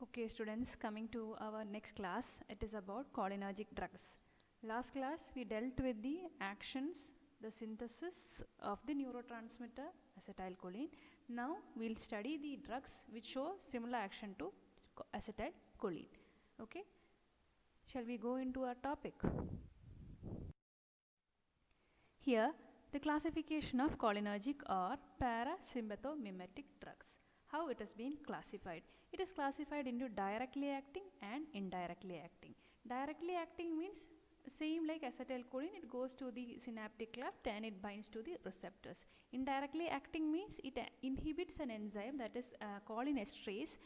Okay, students, coming to our next class, it is about cholinergic drugs. Last class, we dealt with the actions, the synthesis of the neurotransmitter acetylcholine. Now, we'll study the drugs which show similar action to acetylcholine. Okay, shall we go into our topic? Here, the classification of cholinergic or parasympathomimetic drugs. How it has been classified? It is classified into directly acting and indirectly acting. Directly acting means same like acetylcholine, it goes to the synaptic cleft and it binds to the receptors. Indirectly acting means it inhibits an enzyme, that is cholinesterase,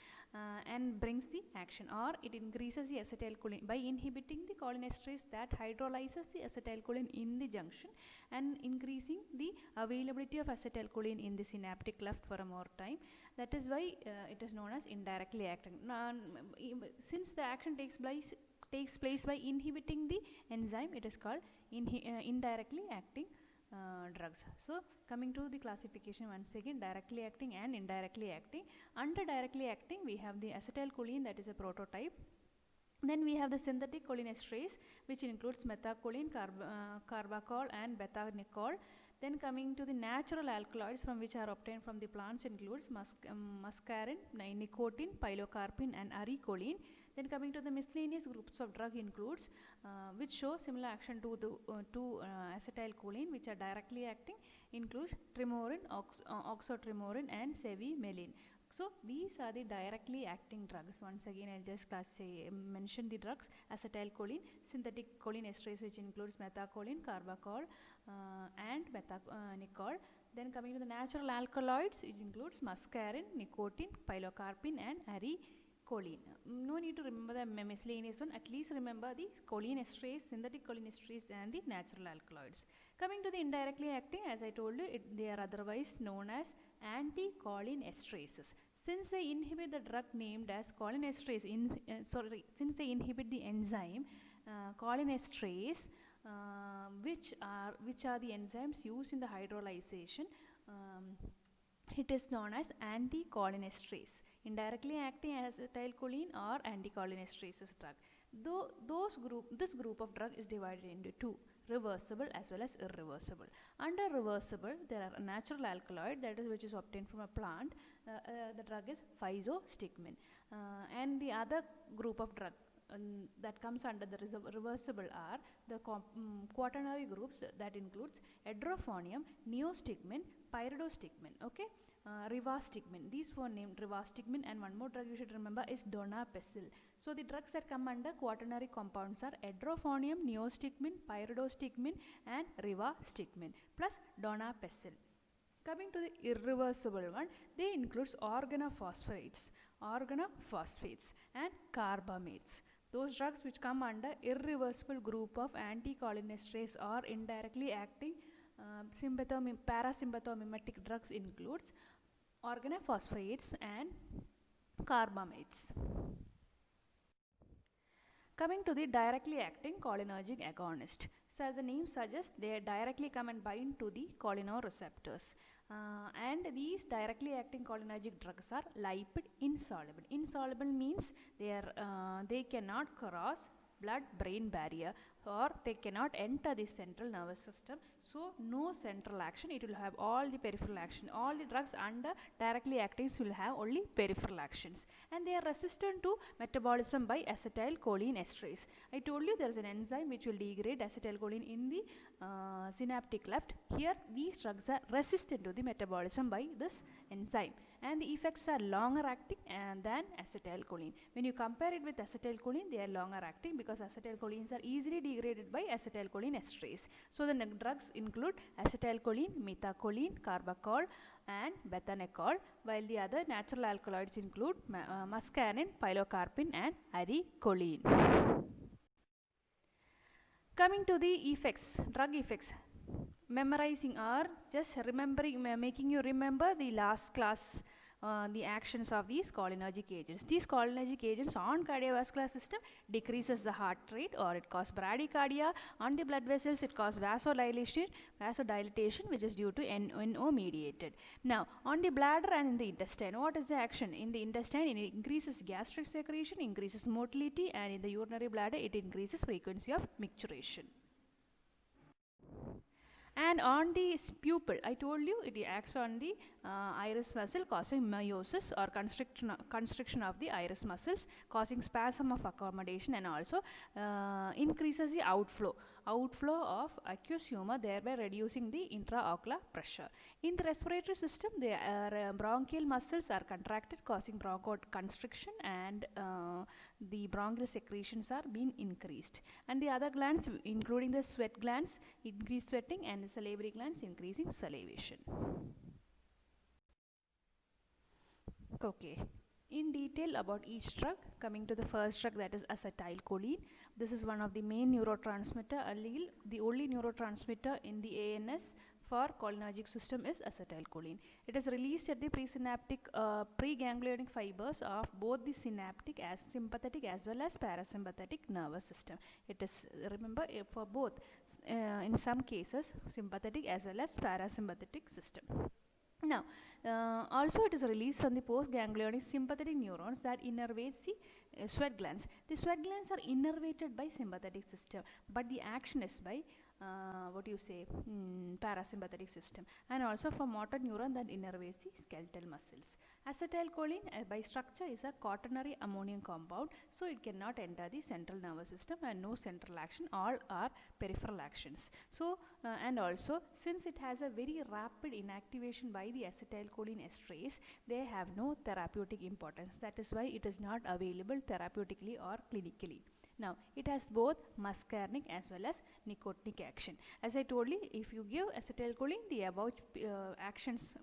and brings the action, or it increases the acetylcholine by inhibiting the cholinesterase that hydrolyzes the acetylcholine in the junction and increasing the availability of acetylcholine in the synaptic cleft for a more time. That is why it is known as indirectly acting. Since the action takes place by inhibiting the enzyme, it is called indirectly acting drugs. So coming to the classification once again, directly acting and indirectly acting. Under directly acting, we have the acetylcholine, that is a prototype. Then we have the synthetic cholinesterase, which includes methacholine, carbachol and beta-nicol. Then coming to the natural alkaloids from which are obtained from the plants includes muscarine, nicotine, pilocarpine and aricoline. Then coming to the miscellaneous groups of drug includes which show similar action to acetylcholine, which are directly acting, includes trimorin, oxotrimorin and cevimeline. So these are the directly acting drugs. Once again, I'll just mention the drugs: acetylcholine, synthetic cholinesterase, which includes methacholine, carbachol and beta-nicol. Then coming to the natural alkaloids, it includes muscarine, nicotine, pilocarpine and aricoline. No need to remember the miscellaneous one, at least remember the cholinesterase, synthetic cholinesterase and the natural alkaloids. Coming to the indirectly acting, as I told you, they are otherwise known as anticholinesterases. Since they inhibit the drug named as cholinesterase, since they inhibit the enzyme cholinesterase, which are the enzymes used in the hydrolyzation, it is known as anticholinesterase. Indirectly acting acetylcholine or anticholinesterase drug. This group of drug is divided into two: reversible as well as irreversible. Under reversible, there are a natural alkaloid, that is which is obtained from a plant. The drug is physostigmine. And the other group of drug that comes under the reversible are the quaternary groups, that includes edrophonium, neostigmine, pyridostigmine, okay, rivastigmine. These four named: rivastigmine, and one more drug you should remember is donepezil. So the drugs that come under quaternary compounds are edrophonium, neostigmine, pyridostigmine and rivastigmine plus donepezil. Coming to the irreversible one, they includes organophosphates and carbamates. Those drugs which come under irreversible group of anticholinesterase or indirectly acting parasympathomimetic drugs includes organophosphates and carbamates. Coming to the directly acting cholinergic agonist. So as the name suggests, they directly come and bind to the cholinereceptors. And these directly acting cholinergic drugs are lipid insoluble. Insoluble means they cannot cross blood-brain barrier, or they cannot enter the central nervous system. So no central action, it will have all the peripheral action. All the drugs under directly actings will have only peripheral actions, and they are resistant to metabolism by acetylcholinesterase. I told you there is an enzyme which will degrade acetylcholine in the synaptic cleft. Here these drugs are resistant to the metabolism by this enzyme, and the effects are longer acting than acetylcholine. When you compare it with acetylcholine, they are longer acting because acetylcholines are easily degraded by acetylcholinesterase. So the drugs include acetylcholine, methacholine, carbachol and beta-nicol, while the other natural alkaloids include muscarine, pilocarpine and aricoline. Coming to the effects, drug effects, memorizing or just remembering, making you remember the last class the actions of these cholinergic agents. These cholinergic agents on cardiovascular system decreases the heart rate, or it causes bradycardia. On the blood vessels, it causes vasodilatation, which is due to NO mediated. Now, on the bladder and in the intestine, what is the action? In the intestine, it increases gastric secretion, increases motility, and in the urinary bladder, it increases frequency of micturition. And on the pupil, I told you it acts on the iris muscle, causing meiosis or constriction of the iris muscles, causing spasm of accommodation, and also increases the outflow of aqueous humor, thereby reducing the intraocular pressure. In the respiratory system, the bronchial muscles are contracted, causing bronchoconstriction, and the bronchial secretions are being increased. And the other glands, including the sweat glands, increase sweating, and the salivary glands, increasing salivation. Okay. In detail about each drug, coming to the first drug, that is acetylcholine. This is one of the main neurotransmitter allele. The only neurotransmitter in the ANS for cholinergic system is acetylcholine. It is released at the presynaptic preganglionic fibers of both the synaptic as sympathetic as well as parasympathetic nervous system. It is, remember, for both in some cases sympathetic as well as parasympathetic system. Now, also it is released from the postganglionic sympathetic neurons that innervates the sweat glands. The sweat glands are innervated by sympathetic system, but the action is by parasympathetic system, and also for motor neuron that innervates the skeletal muscles. Acetylcholine by structure is a quaternary ammonium compound, so it cannot enter the central nervous system, and no central action, all are peripheral actions. So and also, since it has a very rapid inactivation by the acetylcholine esterase, they have no therapeutic importance. That is why it is not available therapeutically or clinically. Now, it has both muscarinic as well as nicotinic action. As I told you, if you give acetylcholine, the above actions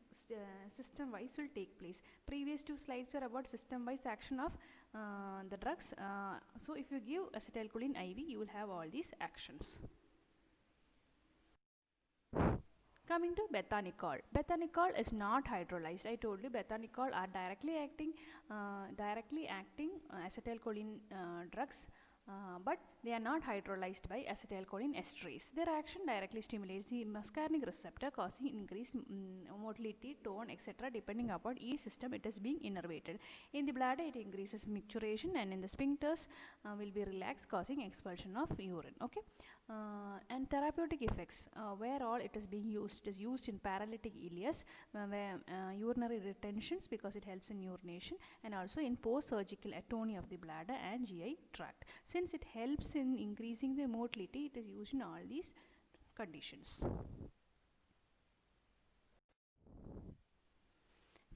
system-wise will take place. Previous two slides were about system-wise action of the drugs. So, if you give acetylcholine IV, you will have all these actions. Coming to beta-nicol. Beta-nicol is not hydrolyzed. I told you beta-nicol are directly acting acetylcholine drugs. But they are not hydrolyzed by acetylcholine esterase. Their action directly stimulates the muscarinic receptor, causing increased motility, tone, etc. depending upon each system it is being innervated. In the bladder, it increases micturition, and in the sphincters will be relaxed, causing expulsion of urine. Okay. And therapeutic effects, where all it is being used. It is used in paralytic ileus, where urinary retentions, because it helps in urination, and also in post-surgical atony of the bladder and GI tract. Since it helps in increasing the motility, it is used in all these conditions.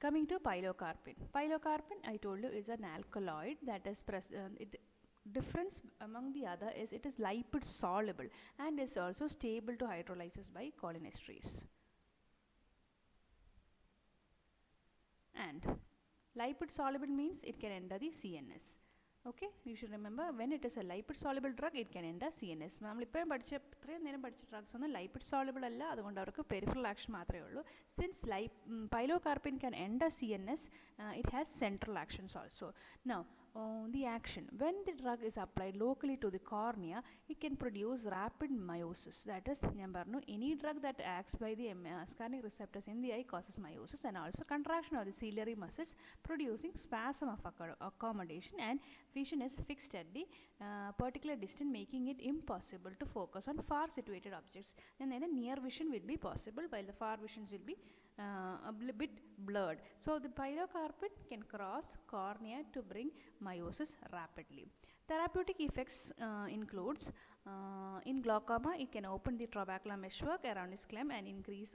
Coming to pilocarpine. Pilocarpine, I told you, is an alkaloid that is difference among the other is it is lipid soluble and is also stable to hydrolysis by cholinesterase. And lipid soluble means it can enter the CNS. Okay, you should remember, when it is a lipid soluble drug, it can enter CNS. നമ്മൾ ഇപ്പോഴും ഇത്രയും നേരം പഠിച്ച drugs ഒന്നും lipid soluble അല്ല, അതുകൊണ്ട് അവർക്ക് peripheral action മാത്രമേ ഉള്ളൂ. Since pilocarpine can enter CNS, it has central actions also. Now, the action. When the drug is applied locally to the cornea, it can produce rapid meiosis. That is, any drug that acts by the muscarinic receptors in the eye causes meiosis, and also contraction of the ciliary muscles, producing spasm of accommodation, and vision is fixed at the particular distance, making it impossible to focus on far situated objects. And then the near vision will be possible, while the far visions will be a bit blurred. So the pilocarpine can cross cornea to bring meiosis rapidly. Therapeutic effects includes in glaucoma, it can open the trabecular meshwork around the sclem and increase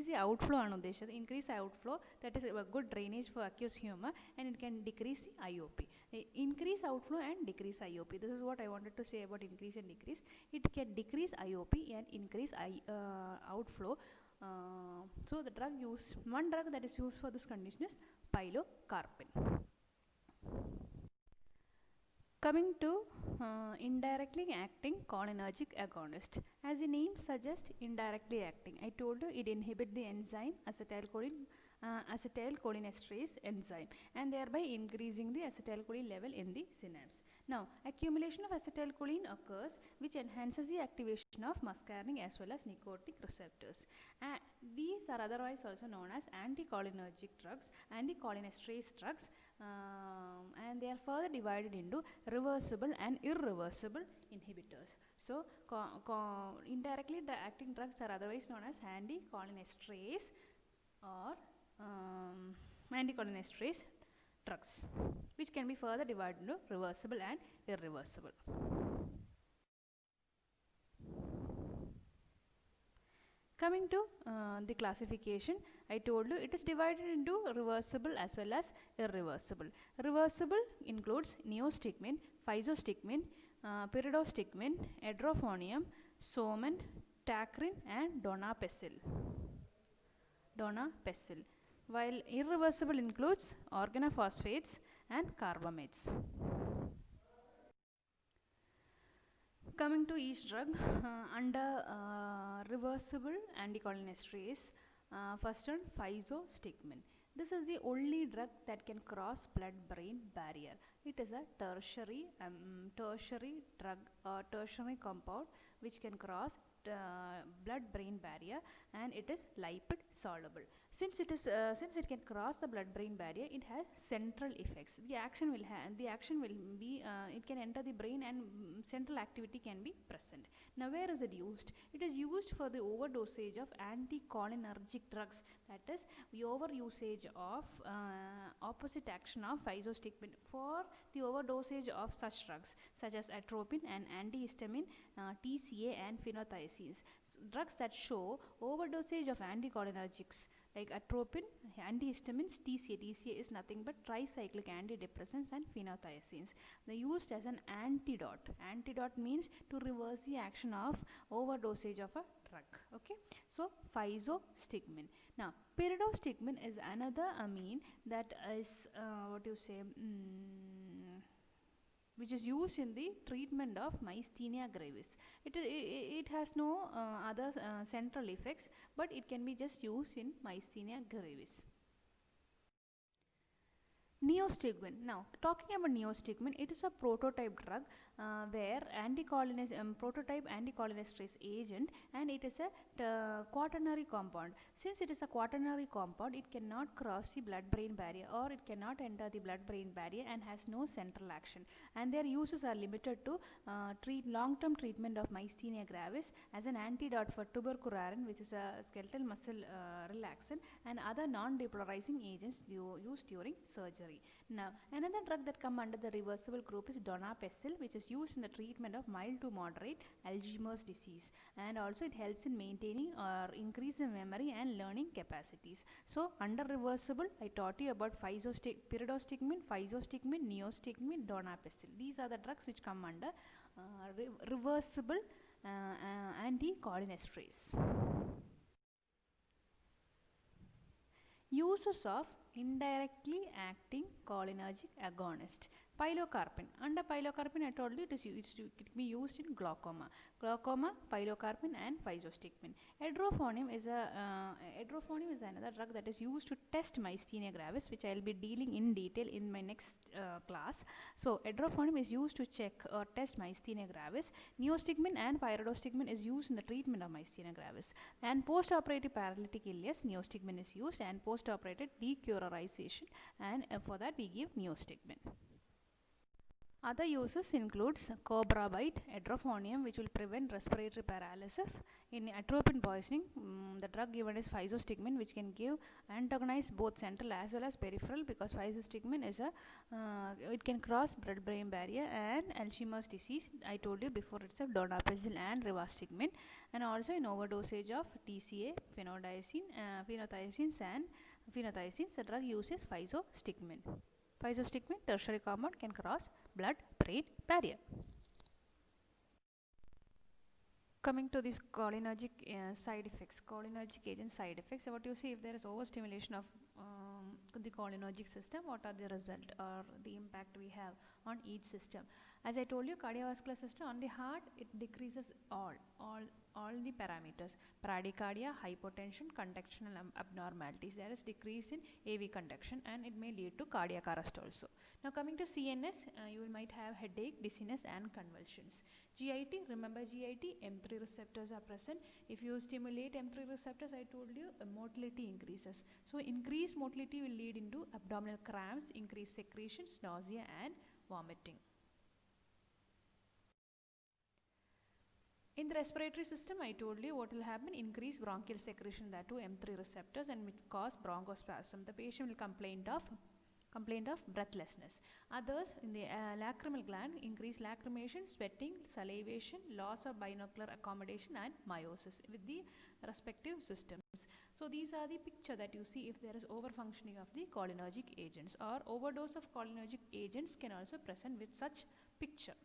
the outflow, increase outflow, that is a good drainage for aqueous humor, and it can decrease the IOP. Increase outflow and decrease IOP. This is what I wanted to say about increase and decrease. It can decrease IOP and increase outflow. So the one drug that is used for this condition is pilocarpine. Coming to indirectly acting cholinergic agonist. As the name suggests, indirectly acting. I told you it inhibits the enzyme acetylcholinesterase enzyme, and thereby increasing the acetylcholine level in the synapse. Now, accumulation of acetylcholine occurs, which enhances the activation of muscarinic as well as nicotinic receptors. These are otherwise also known as anticholinergic drugs, anticholinesterase drugs, and they are further divided into reversible and irreversible inhibitors. So, indirectly the acting drugs are otherwise known as anticholinesterase or anticholinesterase drugs, which can be further divided into reversible and irreversible. Coming to the classification, I told you it is divided into reversible as well as irreversible. Reversible includes neostigmine, physostigmine, pyridostigmine, edrophonium, soman, tacrin, and donapecil. While irreversible includes organophosphates and carbamates. Coming to each drug, under reversible anticholinesterase, first one physostigmine. This is the only drug that can cross blood-brain barrier. It is a tertiary drug or tertiary compound which can cross blood-brain barrier, and it is lipid soluble. Since it can cross the blood-brain barrier, it has central effects. The action will be it can enter the brain, and central activity can be present. Now, where is it used? It is used for the overdosage of anticholinergic drugs, that is the overusage of opposite action of physostigmine. For the overdosage of such drugs such as atropine and antihistamine, TCA and phenothiazines, drugs that show overdosage of anticholinergics like atropine, antihistamines, TCA. TCA is nothing but tricyclic antidepressants, and phenothiazines. They are used as an antidote. Antidote means to reverse the action of overdosage of a drug. Okay, so physostigmine. Now, pyridostigmine is another amine that is which is used in the treatment of myasthenia gravis. It has no other central effects, but it can be just used in myasthenia gravis. Neostigmine. Now, talking about neostigmine, it is a prototype drug where prototype anticholinesterase agent, and it is a quaternary compound. Since it is a quaternary compound, it cannot cross the blood-brain barrier, or it cannot enter the blood-brain barrier, and has no central action. And their uses are limited to long-term treatment of myasthenia gravis, as an antidote for tuberculosis, which is a skeletal muscle relaxant, and other non-depolarizing agents used during surgery. Now, another drug that come under the reversible group is donapecil, which is used in the treatment of mild to moderate Alzheimer's disease, and also it helps in maintaining or increasing memory and learning capacities. So, under reversible, I taught you about pyridostigmine, physostigmine, neostigmine, donapecil. These are the drugs which come under reversible anticholinesterase. Uses of indirectly acting cholinergic agonist. Pilocarpine. Under pilocarpine, I told you it can be used in glaucoma, pilocarpine, and physostigmine. Edrophonium is another drug that is used to test myasthenia gravis, which I will be dealing in detail in my next class. So, edrophonium is used to check or test myasthenia gravis. Neostigmine and pyridostigmine is used in the treatment of myasthenia gravis. And post-operative paralytic illness, neostigmine is used, and post-operative decurarization, and for that we give neostigmine. Other uses includes cobra bite, edrophonium, which will prevent respiratory paralysis. In atropine poisoning, the drug given is physostigmine, which can antagonize both central as well as peripheral, because physostigmine is it can cross blood-brain barrier. And Alzheimer's disease, I told you before itself, donapecil and rivastigmine. And also in overdosage of TCA, phenothiazines, and phenothiazines, the drug uses physostigmine. Physostigmine, tertiary compound, can cross blood-brain barrier. Coming to this cholinergic side effects, cholinergic agent side effects, what you see, if there is overstimulation of the cholinergic system, what are the result or the impact we have on each system. As I told you, cardiovascular system, on the heart it decreases all the parameters: bradycardia, hypotension, conductional abnormalities, there is decrease in AV conduction, and it may lead to cardiac arrest also. Now coming to CNS, you might have headache, dizziness and convulsions. GIT, remember GIT, M3 receptors are present. If you stimulate M3 receptors, I told you motility increases. So increased motility will lead into abdominal cramps, increased secretions, nausea and vomiting. In the respiratory system, I told you what will happen: increase bronchial secretion, that to M3 receptors, and which cause bronchospasm. The patient will complain of breathlessness. Others, in the lacrimal gland, increase lacrimation, sweating, salivation, loss of binocular accommodation and meiosis with the respective systems. So these are the picture that you see if there is overfunctioning of the cholinergic agents, or overdose of cholinergic agents can also present with such picture.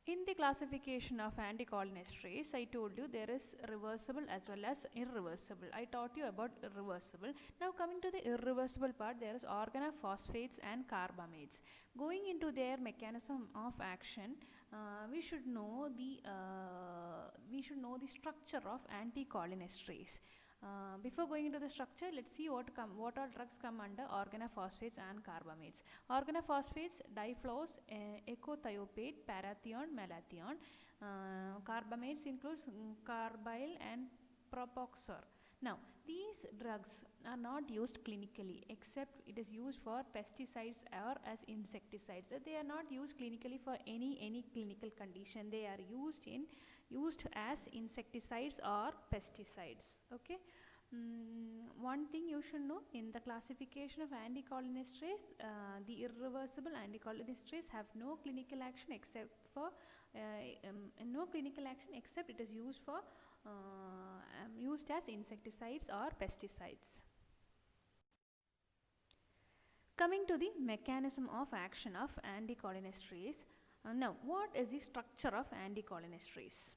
In the classification of anticholinesterase, I told you there is reversible as well as irreversible. I taught you about irreversible. Now coming to the irreversible part, there is organophosphates and carbamates. Going into their mechanism of action, we should know the structure of anticholinesterase. Before going into the structure, let's see what all drugs come under organophosphates and carbamates. Organophosphates: diflose, ecothiopate, parathion, malathion. Carbamates includes carbyl and propoxur. Now these drugs are not used clinically, except it is used for pesticides or as insecticides. They are not used clinically for any clinical condition. They are used as insecticides or pesticides. Okay. One thing you should know, in the classification of anticholinesterase, the irreversible anticholinesterase have no clinical action except it is used as insecticides or pesticides. Coming to the mechanism of action of anticholinesterase. Now, what is the structure of anticholinesterase?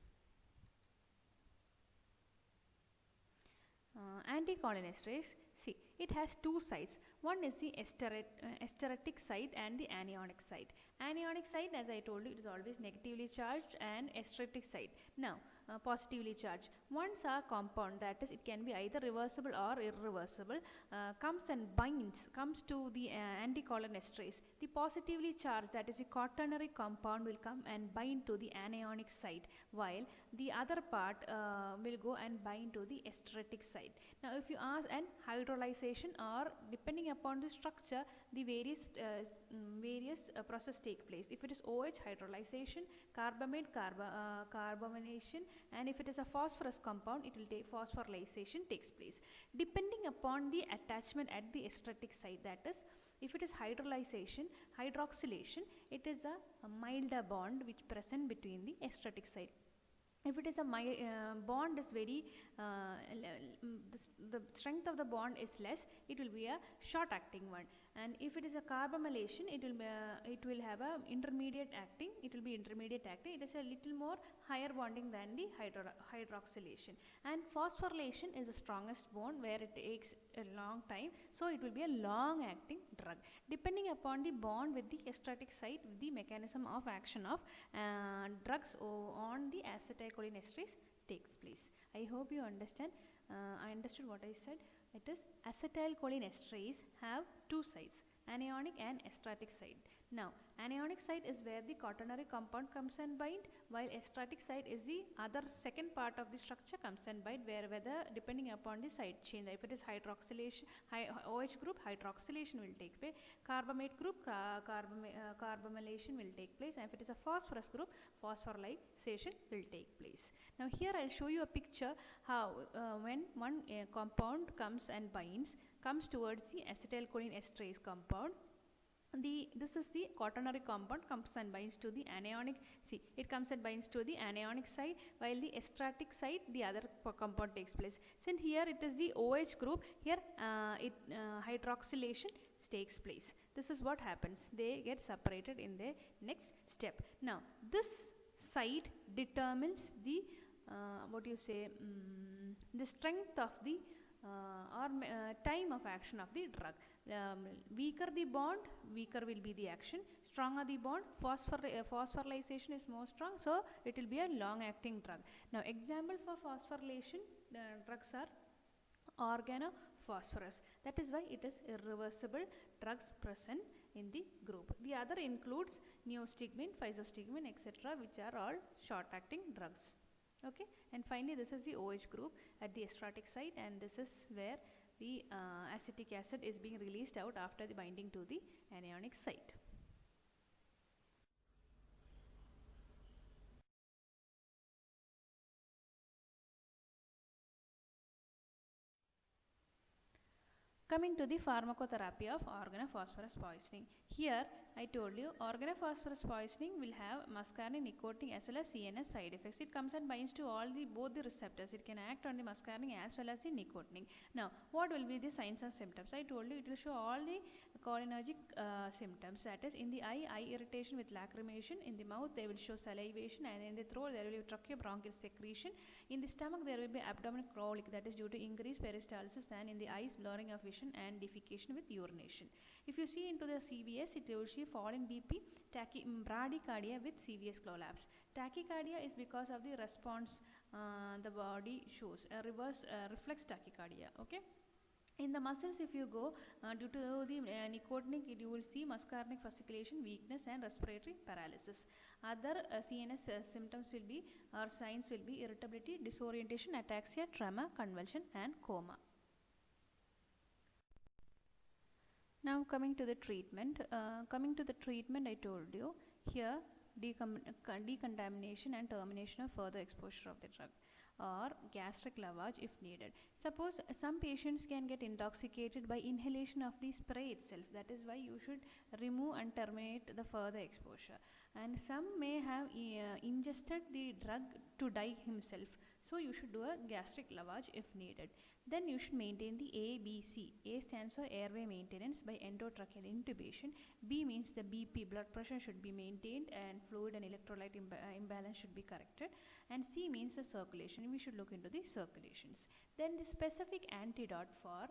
Anticholinesterase, see, it has two sites. One is the esteretic site and the anionic site. Anionic site, as I told you, it is always negatively charged, and esteretic site, now positively charged. Once a compound, that is, it can be either reversible or irreversible, comes to the anticholinesterase, the positively charged, that is the quaternary compound, will come and bind to the anionic site, while the other part will go and bind to the esteretic site. Now if you ask an hydrolyzation, or depending upon the structure, the various process take place. If it is OH, hydrolyzation; carbamate, carbamylation; and if it is a phosphorus compound, it will take phosphorylation takes place. Depending upon the attachment at the esteretic site, that is, if it is hydrolyzation, hydroxylation, it is a milder bond which present between the esteretic site. If it is a bond is very the strength of the bond is less, it will be a short acting one. And if it is a carbamylation, it will have a intermediate acting. It will be intermediate acting. It is a little more higher bonding than the hydroxylation. And phosphorylation is the strongest bond, where it takes a long time, so it will be a long acting drug. Depending upon the bond with the esteretic site, the mechanism of action of drugs on the acetylcholinesterase takes place. I hope you understand. I understood what I said. It is acetylcholinesterase have two sites, anionic and esteretic site. Now anionic site is where the quaternary compound comes and bind, while esteretic site is the other second part of the structure comes and bind, whether depending upon the side chain. If it is hydroxylation, OH group, hydroxylation will take place. Carbamate group, carbamylation will take place, and if it is a phosphorus group, phosphorylation will take place. Now here I will show you a picture how when one compound comes and comes towards the acetylcholinesterase compound. This is the quaternary compound, comes and binds to the anionic. See, it comes and binds to the anionic side, while the esteretic side, the other compound takes place. Since here it is the OH group, here hydroxylation takes place. This is what happens. They get separated in the next step. Now this site determines the the strength of the time of action of the drug. Weaker the bond, weaker will be the action. Stronger the bond, phosphorylation is more strong, so it will be a long acting drug. Now example for phosphorylation drugs are organophosphorus. That is why it is irreversible drugs present in the group. The other includes neostigmine, physostigmine, etc., which are all short acting drugs. Okay, and finally this is the OH group at the astratic site, and this is where the acetic acid is being released out after the binding to the anionic site. Coming to the pharmacotherapy of organophosphorus poisoning. Here I told you organophosphorus poisoning will have muscarinic, nicotinic as well as CNS side effects. It comes and binds to both the receptors. It can act on the muscarinic as well as the nicotinic. Now what will be the signs and symptoms? I told you it will show all the cholinergic symptoms, that is in the eye irritation with lacrimation, in the mouth they will show salivation, and in the throat there will be tracheobronchial secretion. In the stomach there will be abdominal colic, that is due to increased peristalsis, and in the eyes blurring of vision and defecation with urination. If you see into the CVS, it will see fall in BP, bradycardia with CVS collapse. Tachycardia is because of the response the body shows, a reverse reflex tachycardia. Okay. In the muscles, if you go due to the nicotinic, you will see muscarinic fasciculation, weakness and respiratory paralysis. Other CNS symptoms will be, or signs will be, irritability, disorientation, ataxia, tremor, convulsion and coma. Now coming to the treatment. I told you here decontamination and termination of further exposure of the drug, or gastric lavage if needed. Suppose some patients can get intoxicated by inhalation of the spray itself. That is why you should remove and terminate the further exposure. And some may have ingested the drug to die himself. So you should do a gastric lavage if needed. Then you should maintain the ABC. A stands for airway maintenance by endotracheal intubation. B means the BP, blood pressure should be maintained and fluid and electrolyte imbalance should be corrected. And C means the circulation. We should look into the circulations. Then the specific antidote for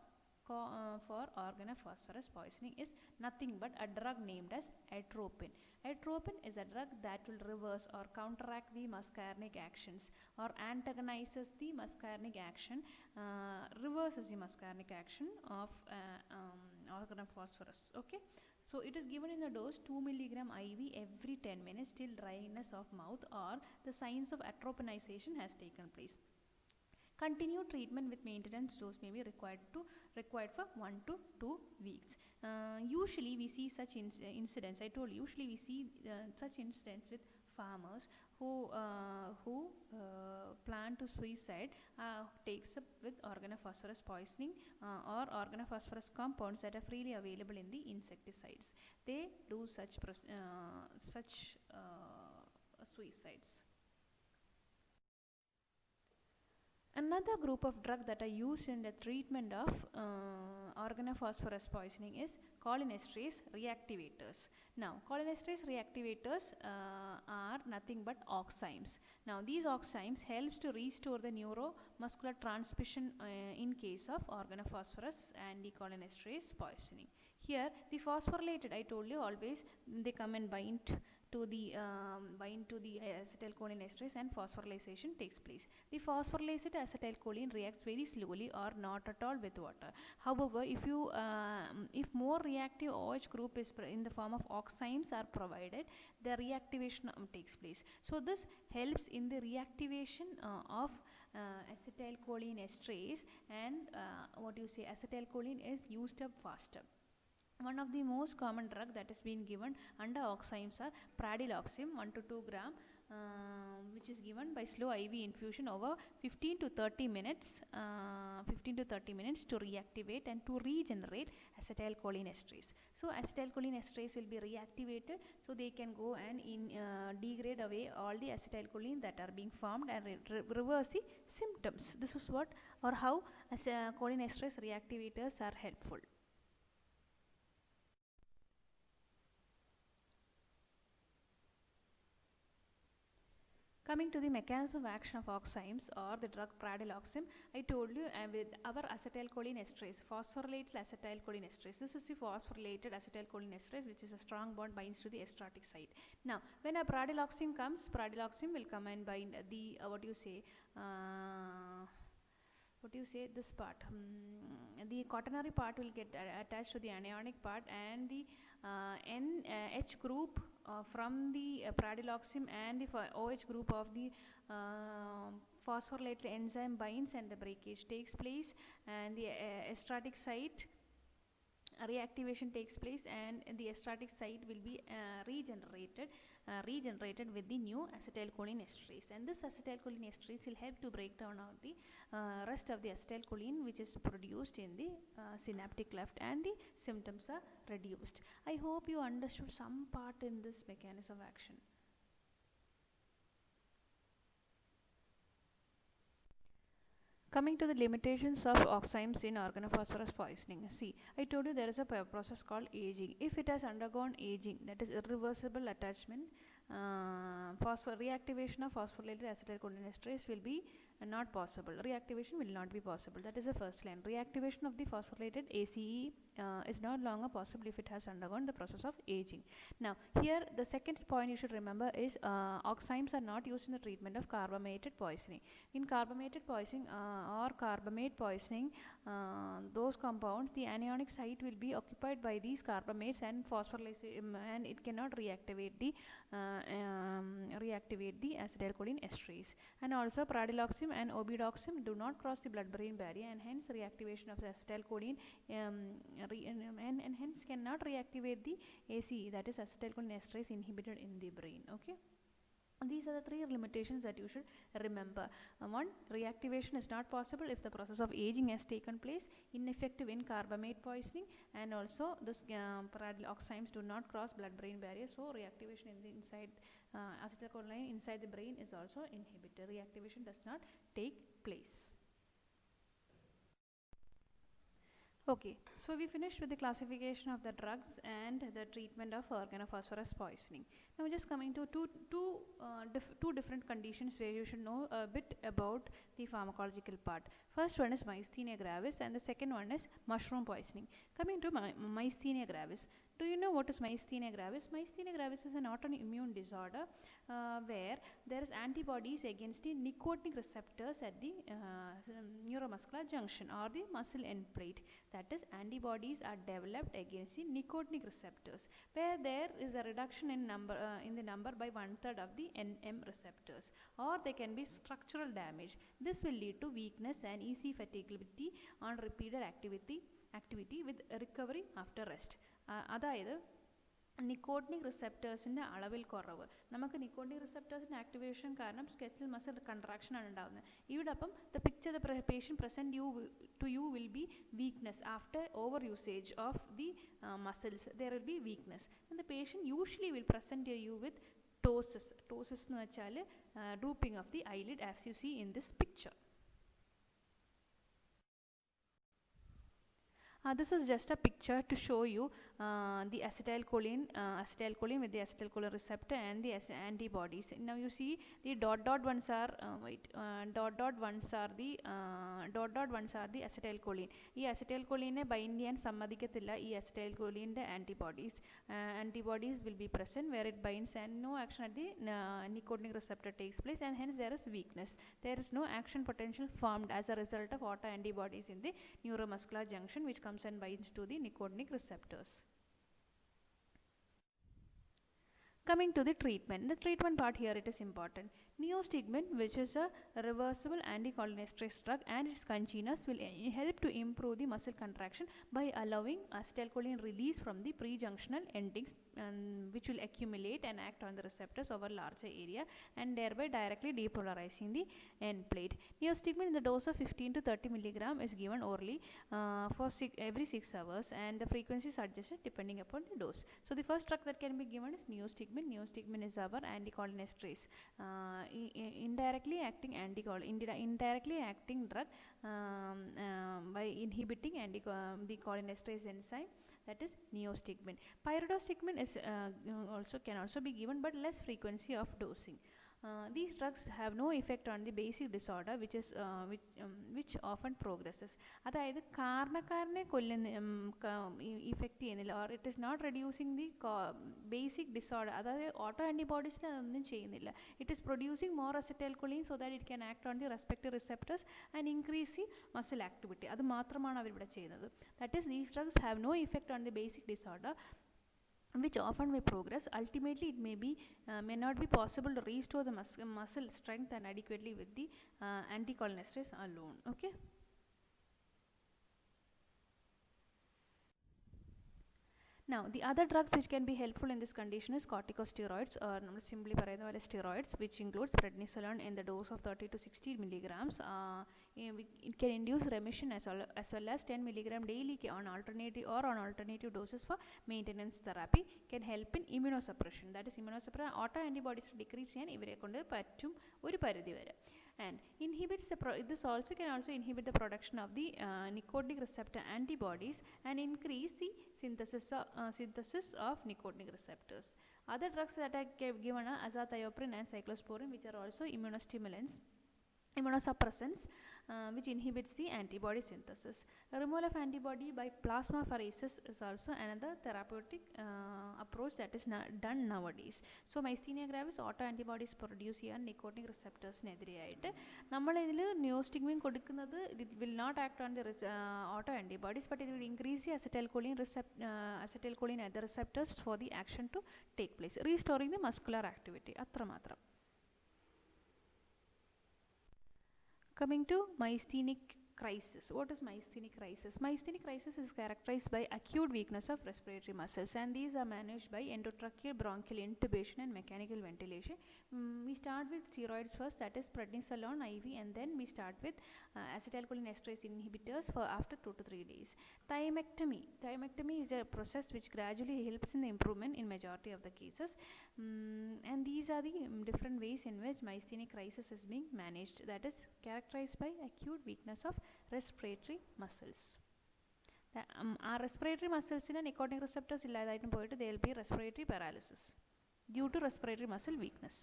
organophosphorus poisoning is nothing but a drug named as atropine. Atropine is a drug that will reverse or counteract the muscarinic actions, or antagonizes the muscarinic action, reverses the muscarinic action of organophosphorus. Okay. So it is given in a dose 2 mg IV every 10 minutes till dryness of mouth or the signs of atropinization has taken place. Continued treatment with maintenance dose may be required for 1 to 2 weeks. Usually we see such incidents. I told you, usually we see such incidents with farmers who plan to suicide, takes up with organophosphorus poisoning or organophosphorus compounds that are freely available in the insecticides. They do such suicides. Another group of drugs that are used in the treatment of organophosphorus poisoning is cholinesterase reactivators. Now, cholinesterase reactivators are nothing but oximes. Now, these oximes helps to restore the neuromuscular transmission in case of organophosphorus and the cholinesterase poisoning. Here, the phosphorylated, I told you, always they come and bind to the acetylcholinesterase and phosphorylation takes place. The phosphorylated acetylcholine reacts very slowly or not at all with water. However, if more reactive OH group is in the form of oximes are provided, the reactivation takes place. So this helps in the reactivation of acetylcholinesterase, and acetylcholine is used up faster. One of the most common drug that has been given under oximes are pradiloxime 1 to 2 gram, which is given by slow IV infusion over 15 to 30 minutes to reactivate and to regenerate acetylcholinesterase. So acetylcholinesterase will be reactivated, so they can go and degrade away all the acetylcholine that are being formed and reverse the symptoms. This is what or how cholinesterase reactivators are helpful. Coming to the mechanism of action of oximes or the drug pradiloxime, I told you with our acetylcholine esterase, phosphorylated acetylcholine esterase. This is the phosphorylated acetylcholine esterase, which is a strong bond binds to the esteratic site. Now, when a pradiloxime comes, pradiloxime will come and bind the this part, the quaternary part will get attached to the anionic part, and the H group from the pradiloxime and the OH group of the phosphorylated enzyme binds and the breakage takes place, and the esteratic site reactivation takes place, and the esteratic site will be regenerated with the new acetylcholine esterase, and this acetylcholine esterase will help to break down of the rest of the acetylcholine which is produced in the synaptic cleft, and the symptoms are reduced. I hope you understood some part in this mechanism of action. Coming to the limitations of oximes in organophosphorus poisoning. See, I told you there is a process called aging. If it has undergone aging, that is irreversible attachment, reactivation of phosphorylated acetylcholine esterase will be not possible. Reactivation will not be possible. That is the first line. Reactivation of the phosphorylated ACE is no longer possible if it has undergone the process of aging. Now, here the second point you should remember is oximes are not used in the treatment of carbamated poisoning. In carbamated poisoning or carbamate poisoning, those compounds, the anionic site will be occupied by these carbamates and phosphorylase, and it cannot reactivate the acetylcholine esterase. And also pradiloxime and obidoxime do not cross the blood-brain barrier, and hence reactivation of the acetylcholine and hence cannot reactivate the ACE, that is acetylcholine esterase inhibited in the brain. Okay. These are the three limitations that you should remember. One, reactivation is not possible if the process of aging has taken place, ineffective in carbamate poisoning, and also this pradiloximes do not cross blood-brain barrier, so reactivation in the inside acetylcholine inside the brain is also inhibited. Reactivation does not take place. Okay, so we finished with the classification of the drugs and the treatment of organophosphorus poisoning. Now just coming to two different conditions where you should know a bit about the pharmacological part. First one is myasthenia gravis, and the second one is mushroom poisoning. Coming to myasthenia gravis. Do you know what is myasthenia gravis? Myasthenia gravis is an autoimmune disorder where there is antibodies against the nicotinic receptors at the neuromuscular junction or the muscle end plate. That is, antibodies are developed against the nicotinic receptors, where there is a reduction in the number by 1/3 of the NM receptors, or there can be structural damage. This will lead to weakness and easy fatigability on repeated activity with recovery after rest. അതായത് nicotinic റിസെപ്റ്റേഴ്സിൻ്റെ അളവിൽ കുറവ്. നമുക്ക് nicotinic റിസെപ്റ്റേഴ്സിൻ്റെ activation കാരണം skeletal muscle contraction ആണ് ഉണ്ടാകുന്നത്. ഇവിടെ അപ്പം the picture the patient present to you will be weakness after over usage of the muscles. There will be weakness, and the patient usually will present you with ptosis. Ptosis എന്ന് വെച്ചാൽ drooping of the eyelid, as you see in this picture. This is just a picture to show you the acetylcholine with the acetylcholine receptor and the antibodies. Now you see the dot ones are the acetylcholine. ഈ acetylcholine bind ചെയ്യാൻ സമ്മതിക്കത്തില്ല ഈ acetylcholineന്റെ antibodies will be present where it binds, and no action at the nicotinic receptor takes place, and hence there is weakness. There is no action potential formed as a result of autoantibodies in the neuromuscular junction, which comes and binds to the nicotinic receptors. Coming to the treatment. The treatment part here, it is important. Neostigmine, which is a reversible anticholinesterase drug, and its congeners will help to improve the muscle contraction by allowing acetylcholine release from the prejunctional endings, which will accumulate and act on the receptors over larger area, and thereby directly depolarizing the end plate. Neostigmine in the dose of 15 to 30 milligram is given orally for every 6 hours, and the frequency is adjusted depending upon the dose. So the first drug that can be given is neostigmine. Neostigmine is our anticholinesterase. Indirectly acting drug by inhibiting the cholinesterase enzyme, that is neostigmine. Pyridostigmine is can also be given, but less frequency of dosing. These drugs have no effect on the basic disorder which often progresses. അതായത് കാരണക്കാരനെ effect ചെയ്യുന്നില്ല, or it is not reducing the basic disorder. അതായത് ഓട്ടോ ആൻറ്റിബോഡീസിന് അതൊന്നും ചെയ്യുന്നില്ല. It is producing more acetylcholine so that it can act on the respective receptors and increase the muscle activity. അത് മാത്രമാണ് അവരിവിടെ ചെയ്യുന്നത്. That is these drugs have no effect on the basic disorder which often may progress. Ultimately it may not be possible to restore the muscle strength and adequately with the anticholinesterase alone. Okay. Now, the other drugs which can be helpful in this condition is corticosteroids, or simply steroids, which includes prednisolone in the dose of 30 to 60 milligrams. It can induce remission as well as 10 milligram daily on alternative doses for maintenance therapy. Can help in immunosuppression. That is immunosuppression. Auto antibodies decrease ചെയ്യാൻ ഇവരെ കൊണ്ട് പറ്റും ഒരു പരിധി വരെ. And inhibits this also can also inhibit the production of the nicotinic receptor antibodies and increase the synthesis of nicotinic receptors. Other drugs that are given are azathioprine and cyclosporine, which are also immunosuppressants, which inhibits the antibody synthesis. The removal of antibody by plasmapheresis is also another therapeutic approach that is done nowadays. So myasthenia gravis auto antibodies produce ചെയ്യാൻ nicotinic receptors നെതിരെയായിട്ട് നമ്മൾ ഇതിൽ നിയോസ്റ്റിഗ്മിൻ കൊടുക്കുന്നത് it will not act on the auto antibodies, but it will increase the acetylcholine at the receptors for the action to take place, restoring the muscular activity. അത്രമാത്രം. Coming to myasthenic crisis. What is myasthenic crisis? Myasthenic crisis is characterized by acute weakness of respiratory muscles, and these are managed by endotracheal bronchial intubation and mechanical ventilation. We start with steroids first, that is prednisolone IV, and then we start with acetylcholinesterase inhibitors for after 2 to 3 days. Thymectomy is a process which gradually helps in the improvement in majority of the cases. And these are the different ways in which myasthenic crisis is being managed, that is characterized by acute weakness of respiratory muscles. Our respiratory muscles in nicotinic receptors illadaayittum poyittu there will be respiratory paralysis due to respiratory muscle weakness.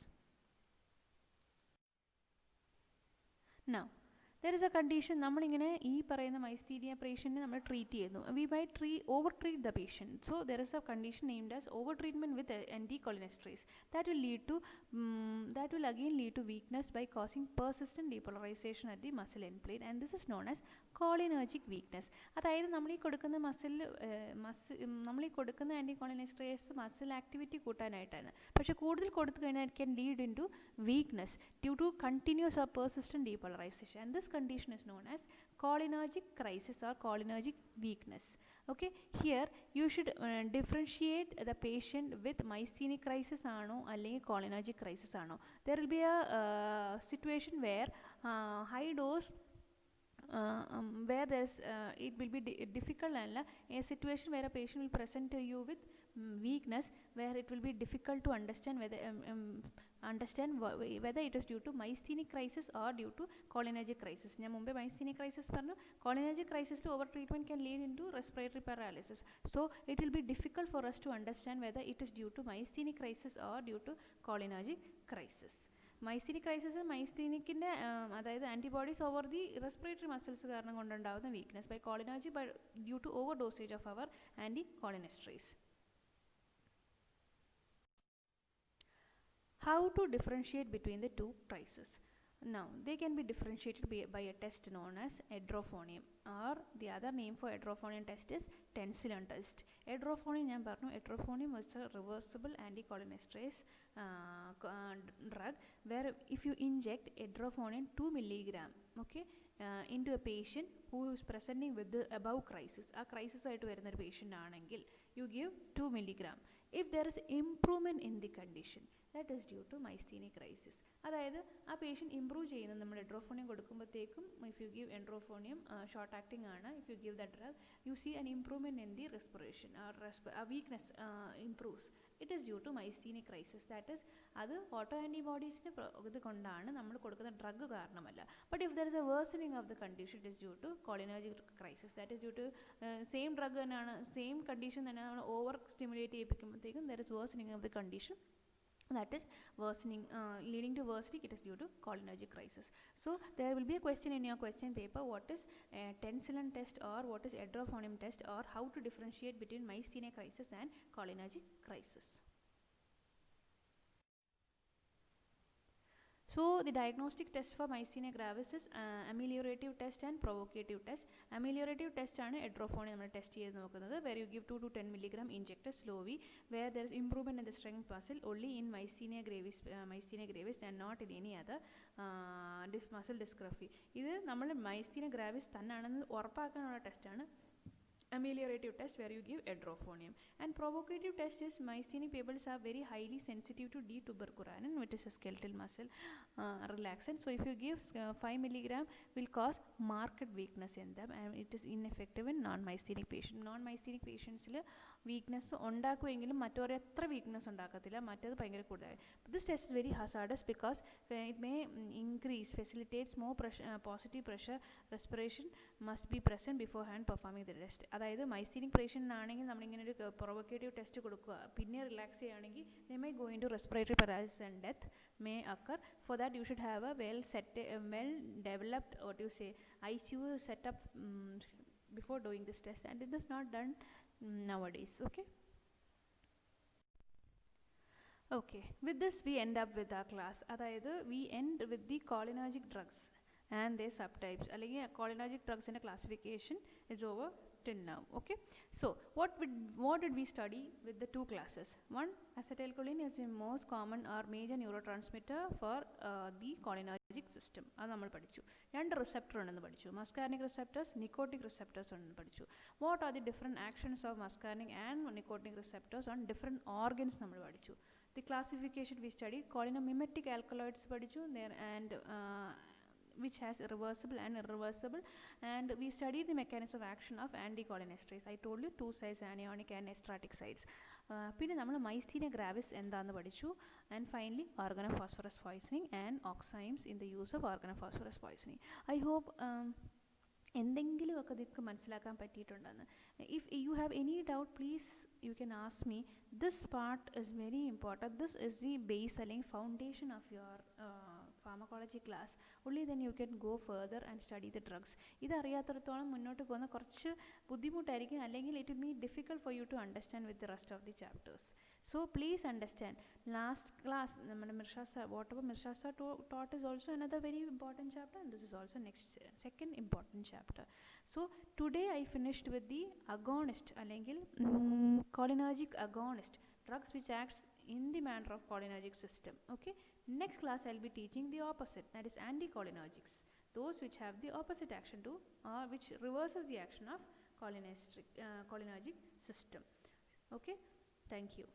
Now there is a condition, നമ്മളിങ്ങനെ ഈ പറയുന്ന myasthenia പേഷ്യൻറ്റിനെ നമ്മൾ treat ചെയ്യുന്നു. We might over-treat the patient. So there is a condition named as over-treatment with anticholinesterase. That will again lead to weakness by causing persistent depolarization at the muscle end plate, and this is known as cholinergic weakness. അതായത് നമ്മൾ ഈ കൊടുക്കുന്ന ആൻറ്റികോളിനെസ്റ്ററേസ് muscle activity കൂട്ടാനായിട്ടാണ്. പക്ഷേ കൂടുതൽ കൊടുത്തു കഴിഞ്ഞാൽ it can lead into weakness due to continuous or persistent depolarization, and this condition is known as cholinergic crisis or cholinergic weakness. Okay, here you should differentiate the patient with myasthenic crisis ആണോ അല്ലെങ്കിൽ cholinergic crisis ആണോ. There will be a situation where high dose where there's it will be difficult, and a situation where a patient will present to you with weakness, where it will be difficult to understand whether it is due to myasthenic crisis or due to cholinergic crisis. ഞാൻ മുമ്പേ myasthenic crisis പറഞ്ഞു. cholinergic crisis to over treatment can lead into respiratory paralysis, so it will be difficult for us to understand whether it is due to myasthenic crisis or due to cholinergic crisis. myasthenic crisis മൈസ്തീനിക്കിൻ്റെ അതായത് antibodies over the respiratory muscles കാരണം കൊണ്ടുണ്ടാകുന്ന weakness, by cholinergic by due to over dosage of our anticholinesterase. How to differentiate between the two crises? Now they can be differentiated by a test known as edrophonium, or the other name for edrophonium test is Tensilon test. Edrophonium ഞാൻ പറഞ്ഞു, edrophonium was a reversible anticholinesterase drug where if you inject edrophonium 2 milligram, okay, into a patient who is presenting with the above crisis, ആ crisis ആയിട്ട് വരുന്ന ഒരു patient ആണെങ്കിൽ you give 2 milligram. If there is improvement in the condition, that is due to myasthenic crisis. അതായത് ആ patient improve ചെയ്യുന്നു നമ്മൾ edrophonium കൊടുക്കുമ്പോഴത്തേക്കും. If you give edrophonium short acting ആണ്, if you give the drug you see an improvement in the respiration, ആ weakness improves. It is due to myasthenic crisis. That is അത് ഓട്ടോ ആൻറ്റിബോഡീസിൻ്റെ ഇത് കൊണ്ടാണ്, നമ്മൾ കൊടുക്കുന്ന ഡ്രഗ് കാരണമല്ല. But if there is a worsening of the condition, it is due to cholinergic crisis. That is due to same drug തന്നെയാണ്, same condition തന്നെയാണ് ഓവർ സ്റ്റിമുലേറ്റ് ചെയ്യിപ്പിക്കുമ്പോഴത്തേക്കും there is worsening of the condition. that is worsening, leading to worsening, it is due to cholinergic crisis. So there will be a question in your question paper, what is Tensilin test or what is edrophonium test, or how to differentiate between myasthenia crisis and cholinergic crisis. So the diagnostic test for myasthenia gravis is ameliorative test and provocative test. Ameliorative test ആണ് edrophonium നമ്മൾ test ചെയ്ത് നോക്കുന്നത്, where you give 2 to 10 milligram injected slowly, where there is improvement in the strength muscle only in myasthenia gravis and not in any other muscle dystrophy. ഇത് നമ്മൾ myasthenia gravis തന്നെയാണെന്ന് ഉറപ്പാക്കാനുള്ള ടെസ്റ്റാണ് ameliorative test, where you give edrophonium. And provocative test is myasthenic peoples are very highly sensitive to D-tuberculanin, which is a skeletal muscle relaxant. So if you give 5 milligram, will cause marked weakness in them, and it is ineffective in non-myasthenic patients. Non-myasthenic patients weakness ഉണ്ടാക്കുമെങ്കിലും മറ്റൊരു എത്ര weakness ഉണ്ടാക്കത്തില്ല, മറ്റേത് ഭയങ്കര കൂടുതലായി. This test is very hazardous because it may facilitates more positive pressure respiration must be present beforehand performing the test. അതായത് myasthenic patient ആണെങ്കിൽ നമ്മളിങ്ങനെ ഒരു provocative test കൊടുക്കുക, പിന്നെ റിലാക്സ് ചെയ്യുകയാണെങ്കിൽ they may go into respiratory paralysis and death may occur. For that you should have a well developed, what you say, ICU setup before doing this test, and it is not done nowadays. Okay, with this we end up with our class. അതായത് we end with the cholinergic drugs and their subtypes. അല്ലെങ്കിൽ cholinergic drugs in a classification is over till now. Okay, so what did we study with the two classes? One, acetylcholine is the most common or major neurotransmitter for the cholinergic system. അത് നമ്മൾ പഠിച്ചു. രണ്ട് receptor ഉണ്ടെന്ന് പഠിച്ചു, muscarinic receptors, nicotic receptors ഉണ്ടെന്ന് പഠിച്ചു. What are the different actions of muscarinic and nicotic receptors on different organs നമ്മൾ പഠിച്ചു. The classification we studied, cholinomimetic alkaloids പഠിച്ചു there, and which has reversible and irreversible, and we studied the mechanism of action of anticholinesterase. I told you two sides, anionic and estratic sides. പിന്നെ നമ്മൾ myasthenia gravis എന്താണെന്ന് പഠിച്ചു, and finally organophosphorus poisoning and oximes in the use of organophosphorus poisoning. I hope എന്തെങ്കിലുമൊക്കെ നിങ്ങൾക്ക് മനസ്സിലാക്കാൻ പറ്റിയിട്ടുണ്ടെന്ന്. If you have any doubt, please you can ask me. This part is very important. This is the base അല്ലെങ്കിൽ foundation of your pharmacology class. Only then you can go further and study the drugs. ഇത് അറിയാത്തിടത്തോളം മുന്നോട്ട് പോകുന്ന കുറച്ച് ബുദ്ധിമുട്ടായിരിക്കും, അല്ലെങ്കിൽ it will be difficult for you to understand with the rest of the chapters. So please understand, last class നമ്മുടെ Mirsha sir, whatever Mirsha sir taught is also another very important chapter, and this is also second important chapter. So today I finished with the agonist അല്ലെങ്കിൽ cholinergic agonist, drugs which acts in the manner of cholinergic system. Okay, next class I'll be teaching the opposite, that is anticholinergics, those which have the opposite action to, or which reverses the action of cholinergic system. Okay, thank you.